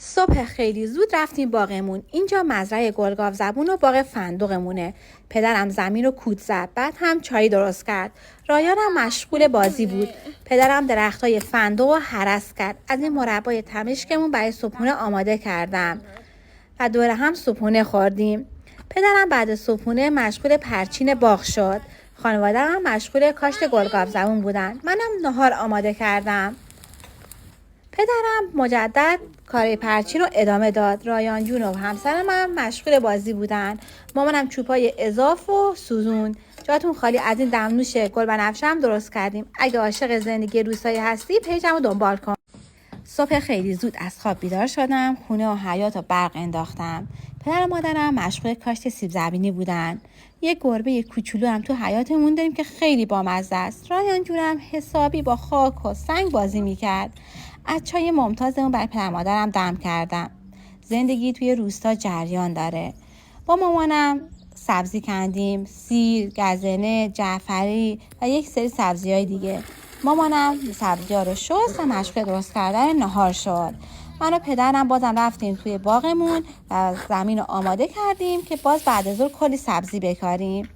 صبح خیلی زود رفتیم باغمون. اینجا مزرعه گلگاو زبون و باغ فندقمونه. پدرم زمین رو کود زد، بعد هم چای درست کرد. رایانم مشغول بازی بود. پدرم درختای فندق رو هرس کرد. از این مربای تمشکمون برای صبحونه آماده کردم و دور هم صبحونه خوردیم. پدرم بعد صبحونه مشغول پرچین باغ شد. خانواده‌ام مشغول کاشت گلگاو زبون بودن. منم نهار آماده کردم. پدرم مجدد کار پرچین رو ادامه داد. رایان جون و همسر من مشغول بازی بودن. مامانم چوبای اضاف و سوزون. جاتون خالی از این دمنوش گل بنفشه هم درست کردیم. اگه عاشق زندگی روستایی هستی پیجم رو دنبال کن. صبح خیلی زود از خواب بیدار شدم. خونه و حیاط و برق انداختم. پدر و مادرم مشغول کاشت سیب زمینی بودن. یک گربه کوچولو هم تو حیاطمون داریم که خیلی بامزه است. رایان جونم حسابی با خاک و سنگ بازی میکرد. از چای ممتازمون برای پدر مادرم دم کردم. زندگی توی روستا جریان داره. با مامانم سبزی کندیم، سیر، گزنه، جعفری و یک سری سبزی‌های دیگه. مامانم سبزی‌ها رو شست و مشغول درست کردن نهار شد. من و پدرم بازم رفتیم توی باغمون و زمین رو آماده کردیم که باز بعد از ظهر کلی سبزی بکاریم.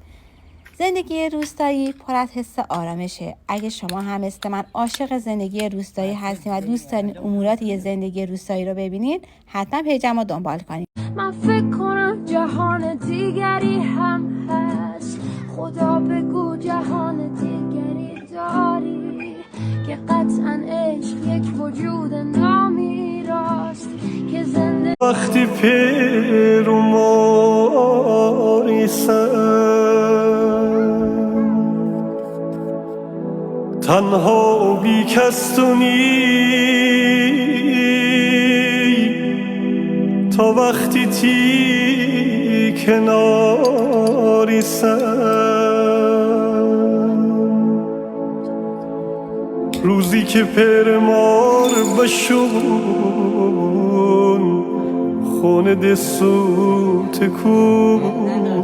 زندگی روستایی پر از حس آرامشه. اگه شما هم مثل من عاشق زندگی روستایی هستین و دوست دارین امورات یه زندگی روستایی رو ببینین، حتما پیجم رو دنبال کنین. من فکر کنم جهان دیگری هم هست. خدا بگو جهان دیگری داری که قطعا عشق یک وجود نامی راست که زنده وقتی پیر و تنها بی کس تو تا وقتی تی کناری روزی که پر مار بشون خونه دسو تکونه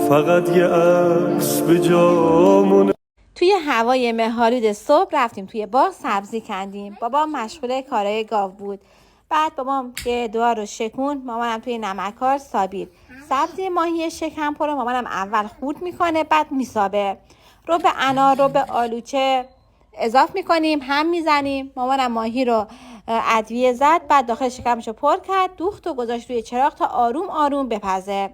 فقط یه اسب جامونه. توی هوای مه‌آلود صبح رفتیم توی باغ سبزی کندیم. بابام مشغول کارهای گاو بود. بعد بابام یه دعا رو شکوند. مامانم توی نمک‌ها سابید. سبزی ماهی شکم‌پر رو مامانم اول خورد میکنه، بعد میسابه. رو به انار، رو به آلوچه اضاف میکنیم، هم میزنیم. مامانم ماهی رو ادویه زد، بعد داخل شکمش رو پر کرد، دوخت و گذاشت روی چراغ تا آروم آروم بپزه.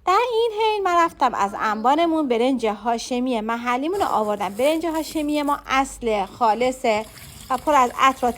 در این حین من رفتم از انبارمون برنج هاشمی محلیمون رو آوردم. برنج هاشمی ما اصل خالصه و پر از عطر و